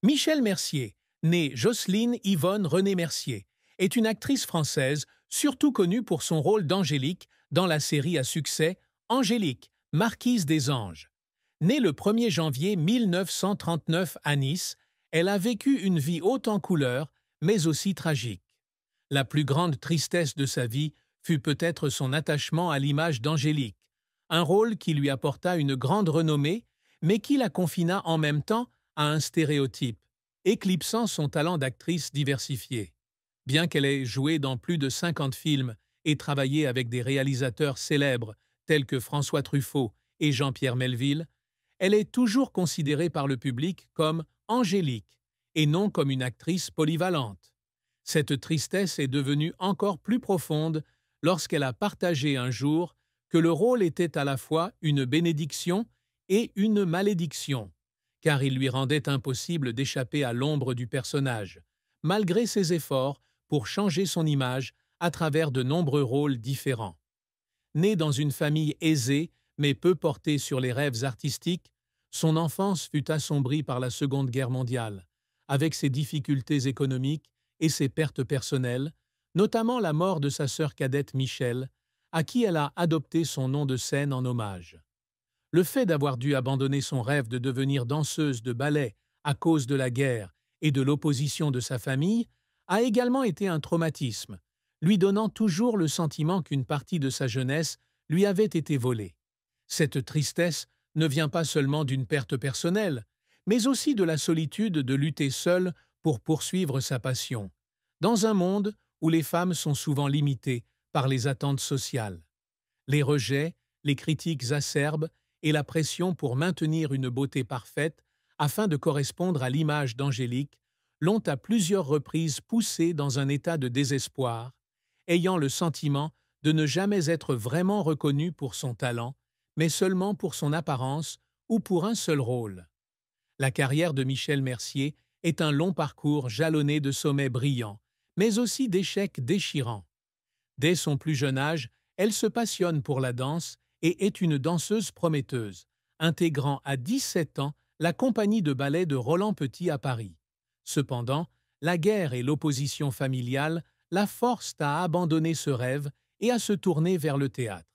Michèle Mercier, née Jocelyne Yvonne Renée Mercier, est une actrice française surtout connue pour son rôle d'Angélique dans la série à succès Angélique, marquise des anges. Née le 1er janvier 1939 à Nice, elle a vécu une vie haute en couleurs, mais aussi tragique. La plus grande tristesse de sa vie fut peut-être son attachement à l'image d'Angélique, un rôle qui lui apporta une grande renommée, mais qui la confina en même temps à un stéréotype, éclipsant son talent d'actrice diversifiée. Bien qu'elle ait joué dans plus de 50 films et travaillé avec des réalisateurs célèbres tels que François Truffaut et Jean-Pierre Melville, elle est toujours considérée par le public comme Angélique et non comme une actrice polyvalente. Cette tristesse est devenue encore plus profonde lorsqu'elle a partagé un jour que le rôle était à la fois une bénédiction et une malédiction, car il lui rendait impossible d'échapper à l'ombre du personnage, malgré ses efforts pour changer son image à travers de nombreux rôles différents. Née dans une famille aisée, mais peu portée sur les rêves artistiques, son enfance fut assombrie par la Seconde Guerre mondiale, avec ses difficultés économiques et ses pertes personnelles, notamment la mort de sa sœur cadette Michèle, à qui elle a adopté son nom de scène en hommage. Le fait d'avoir dû abandonner son rêve de devenir danseuse de ballet à cause de la guerre et de l'opposition de sa famille a également été un traumatisme, lui donnant toujours le sentiment qu'une partie de sa jeunesse lui avait été volée. Cette tristesse ne vient pas seulement d'une perte personnelle, mais aussi de la solitude de lutter seule pour poursuivre sa passion, dans un monde où les femmes sont souvent limitées par les attentes sociales. Les rejets, les critiques acerbes et la pression pour maintenir une beauté parfaite afin de correspondre à l'image d'Angélique l'ont à plusieurs reprises poussée dans un état de désespoir, ayant le sentiment de ne jamais être vraiment reconnue pour son talent, mais seulement pour son apparence ou pour un seul rôle. La carrière de Michèle Mercier est un long parcours jalonné de sommets brillants, mais aussi d'échecs déchirants. Dès son plus jeune âge, elle se passionne pour la danse et est une danseuse prometteuse, intégrant à 17 ans la compagnie de ballet de Roland Petit à Paris. Cependant, la guerre et l'opposition familiale la forcent à abandonner ce rêve et à se tourner vers le théâtre.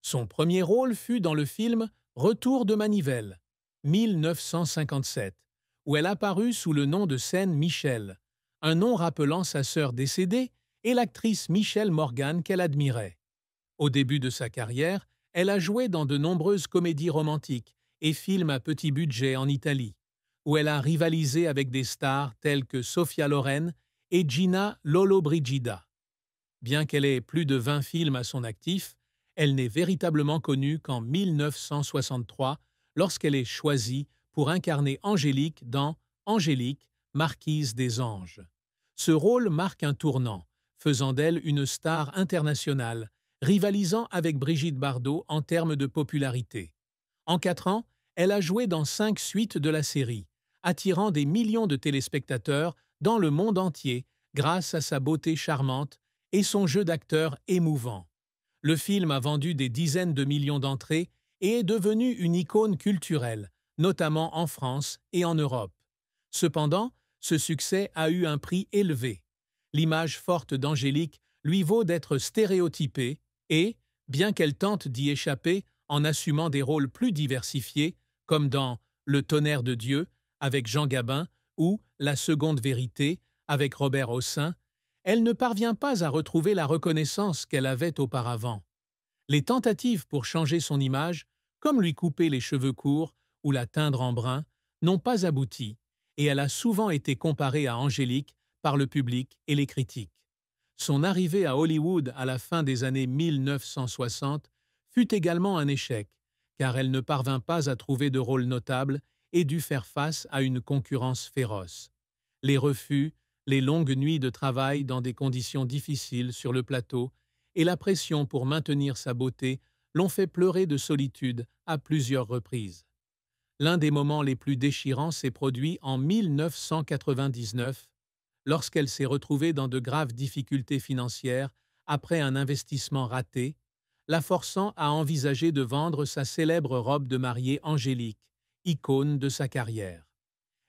Son premier rôle fut dans le film Retour de Manivelle, 1957, où elle apparut sous le nom de scène Michèle, un nom rappelant sa sœur décédée et l'actrice Michèle Morgan qu'elle admirait. Au début de sa carrière, elle a joué dans de nombreuses comédies romantiques et films à petit budget en Italie, où elle a rivalisé avec des stars telles que Sophia Loren et Gina Lollobrigida. Bien qu'elle ait plus de 20 films à son actif, elle n'est véritablement connue qu'en 1963, lorsqu'elle est choisie pour incarner Angélique dans Angélique, marquise des anges. Ce rôle marque un tournant, faisant d'elle une star internationale, rivalisant avec Brigitte Bardot en termes de popularité. En 4 ans, elle a joué dans 5 suites de la série, attirant des millions de téléspectateurs dans le monde entier grâce à sa beauté charmante et son jeu d'acteur émouvant. Le film a vendu des dizaines de millions d'entrées et est devenu une icône culturelle, notamment en France et en Europe. Cependant, ce succès a eu un prix élevé. L'image forte d'Angélique lui vaut d'être stéréotypée et, bien qu'elle tente d'y échapper en assumant des rôles plus diversifiés, comme dans Le tonnerre de Dieu avec Jean Gabin ou La seconde vérité avec Robert Hossein, elle ne parvient pas à retrouver la reconnaissance qu'elle avait auparavant. Les tentatives pour changer son image, comme lui couper les cheveux courts ou la teindre en brun, n'ont pas abouti, et elle a souvent été comparée à Angélique par le public et les critiques. Son arrivée à Hollywood à la fin des années 1960 fut également un échec, car elle ne parvint pas à trouver de rôle notable et dut faire face à une concurrence féroce. Les refus, les longues nuits de travail dans des conditions difficiles sur le plateau et la pression pour maintenir sa beauté l'ont fait pleurer de solitude à plusieurs reprises. L'un des moments les plus déchirants s'est produit en 1999, lorsqu'elle s'est retrouvée dans de graves difficultés financières après un investissement raté, la forçant à envisager de vendre sa célèbre robe de mariée Angélique, icône de sa carrière.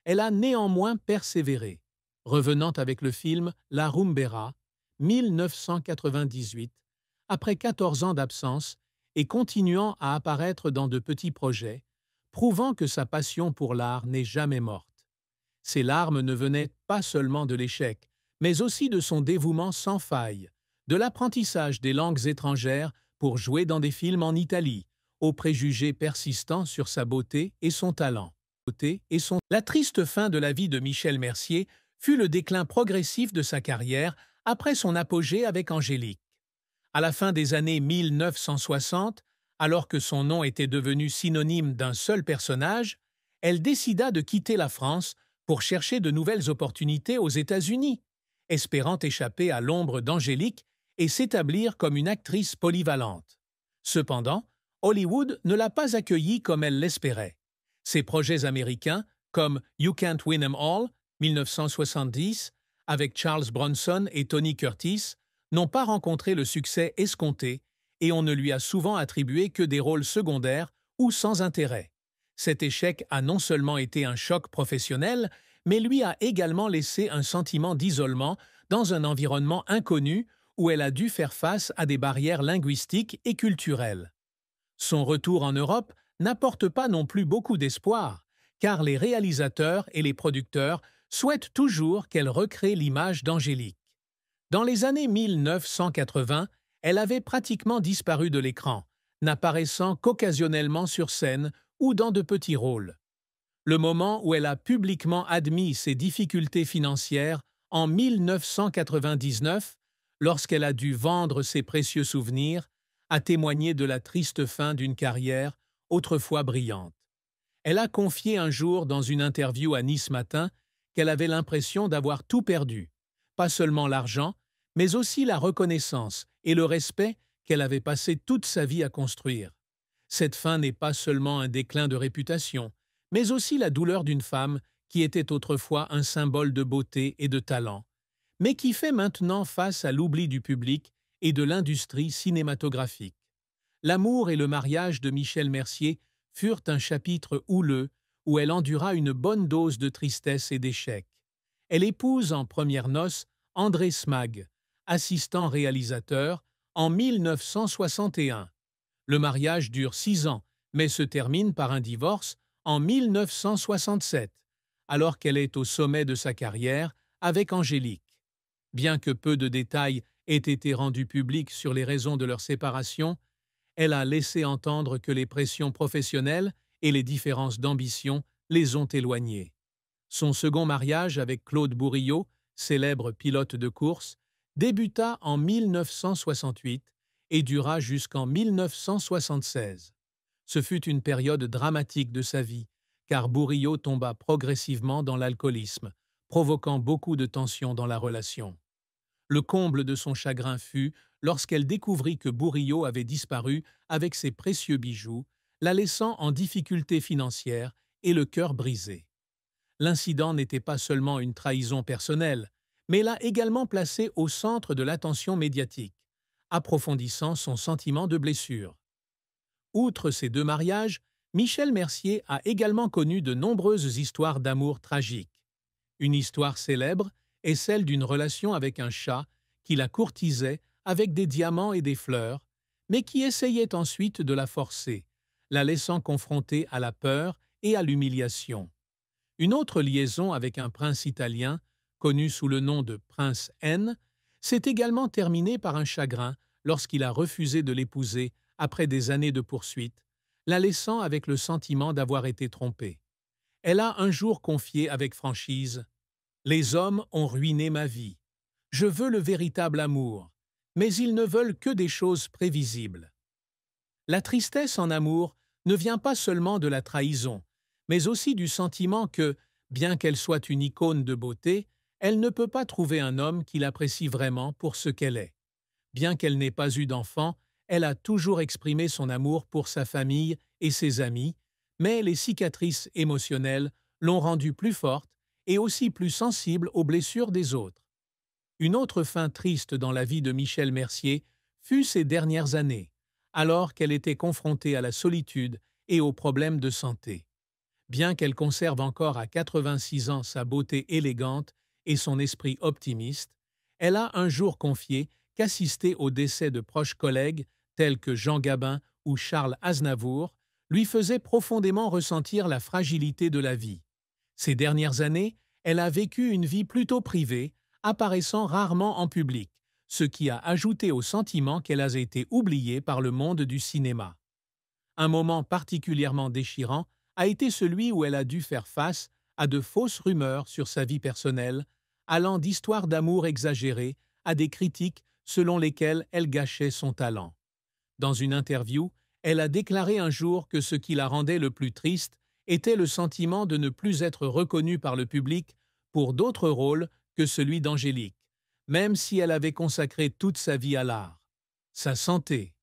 elle a néanmoins persévéré, revenant avec le film La Rumbera, 1998, après 14 ans d'absence et continuant à apparaître dans de petits projets, prouvant que sa passion pour l'art n'est jamais morte. Ses larmes ne venaient pas seulement de l'échec, mais aussi de son dévouement sans faille, de l'apprentissage des langues étrangères pour jouer dans des films en Italie, aux préjugés persistants sur sa beauté et son talent. La triste fin de la vie de Michel Mercier fut le déclin progressif de sa carrière après son apogée avec Angélique. À la fin des années 1960, alors que son nom était devenu synonyme d'un seul personnage, elle décida de quitter la France pour chercher de nouvelles opportunités aux États-Unis, espérant échapper à l'ombre d'Angélique et s'établir comme une actrice polyvalente. Cependant, Hollywood ne l'a pas accueillie comme elle l'espérait. Ses projets américains, comme You Can't Win 'Em All, 1970, avec Charles Bronson et Tony Curtis, n'ont pas rencontré le succès escompté et on ne lui a souvent attribué que des rôles secondaires ou sans intérêt. Cet échec a non seulement été un choc professionnel, mais lui a également laissé un sentiment d'isolement dans un environnement inconnu où elle a dû faire face à des barrières linguistiques et culturelles. Son retour en Europe n'apporte pas non plus beaucoup d'espoir, car les réalisateurs et les producteurs souhaitent toujours qu'elle recrée l'image d'Angélique. Dans les années 1980, elle avait pratiquement disparu de l'écran, n'apparaissant qu'occasionnellement sur scène ou dans de petits rôles. Le moment où elle a publiquement admis ses difficultés financières en 1999, lorsqu'elle a dû vendre ses précieux souvenirs, a témoigné de la triste fin d'une carrière autrefois brillante. Elle a confié un jour dans une interview à Nice Matin qu'elle avait l'impression d'avoir tout perdu, pas seulement l'argent, mais aussi la reconnaissance et le respect qu'elle avait passé toute sa vie à construire. Cette fin n'est pas seulement un déclin de réputation, mais aussi la douleur d'une femme qui était autrefois un symbole de beauté et de talent, mais qui fait maintenant face à l'oubli du public et de l'industrie cinématographique. L'amour et le mariage de Michel Mercier furent un chapitre houleux où elle endura une bonne dose de tristesse et d'échec. Elle épouse en premières noces André Smag, assistant réalisateur, en 1961. Le mariage dure 6 ans, mais se termine par un divorce en 1967, alors qu'elle est au sommet de sa carrière avec Angélique. Bien que peu de détails aient été rendus publics sur les raisons de leur séparation, elle a laissé entendre que les pressions professionnelles et les différences d'ambition les ont éloignés. Son second mariage avec Claude Bourillot, célèbre pilote de course, débuta en 1968 et dura jusqu'en 1976. Ce fut une période dramatique de sa vie, car Bourillot tomba progressivement dans l'alcoolisme, provoquant beaucoup de tensions dans la relation. Le comble de son chagrin fut lorsqu'elle découvrit que Bourillot avait disparu avec ses précieux bijoux, la laissant en difficulté financière et le cœur brisé. L'incident n'était pas seulement une trahison personnelle, mais l'a également placée au centre de l'attention médiatique, approfondissant son sentiment de blessure. Outre ces 2 mariages, Michel Mercier a également connu de nombreuses histoires d'amour tragiques. Une histoire célèbre est celle d'une relation avec un chat qui la courtisait avec des diamants et des fleurs, mais qui essayait ensuite de la forcer, la laissant confrontée à la peur et à l'humiliation. Une autre liaison avec un prince italien, connu sous le nom de Prince N, s'est également terminée par un chagrin lorsqu'il a refusé de l'épouser après des années de poursuites, la laissant avec le sentiment d'avoir été trompée. Elle a un jour confié avec franchise « Les hommes ont ruiné ma vie. Je veux le véritable amour, mais ils ne veulent que des choses prévisibles. » La tristesse en amour ne vient pas seulement de la trahison, mais aussi du sentiment que, bien qu'elle soit une icône de beauté, elle ne peut pas trouver un homme qui l'apprécie vraiment pour ce qu'elle est. Bien qu'elle n'ait pas eu d'enfant, elle a toujours exprimé son amour pour sa famille et ses amis, mais les cicatrices émotionnelles l'ont rendue plus forte et aussi plus sensible aux blessures des autres. Une autre fin triste dans la vie de Michel Mercier fut ces dernières années, alors qu'elle était confrontée à la solitude et aux problèmes de santé. Bien qu'elle conserve encore à 86 ans sa beauté élégante et son esprit optimiste, elle a un jour confié qu'assister au décès de proches collègues tels que Jean Gabin ou Charles Aznavour lui faisait profondément ressentir la fragilité de la vie. Ces dernières années, elle a vécu une vie plutôt privée, apparaissant rarement en public, ce qui a ajouté au sentiment qu'elle a été oubliée par le monde du cinéma. Un moment particulièrement déchirant a été celui où elle a dû faire face à de fausses rumeurs sur sa vie personnelle, allant d'histoires d'amour exagérées à des critiques selon lesquelles elle gâchait son talent. Dans une interview, elle a déclaré un jour que ce qui la rendait le plus triste était le sentiment de ne plus être reconnue par le public pour d'autres rôles que celui d'Angélique, même si elle avait consacré toute sa vie à l'art. Sa santé,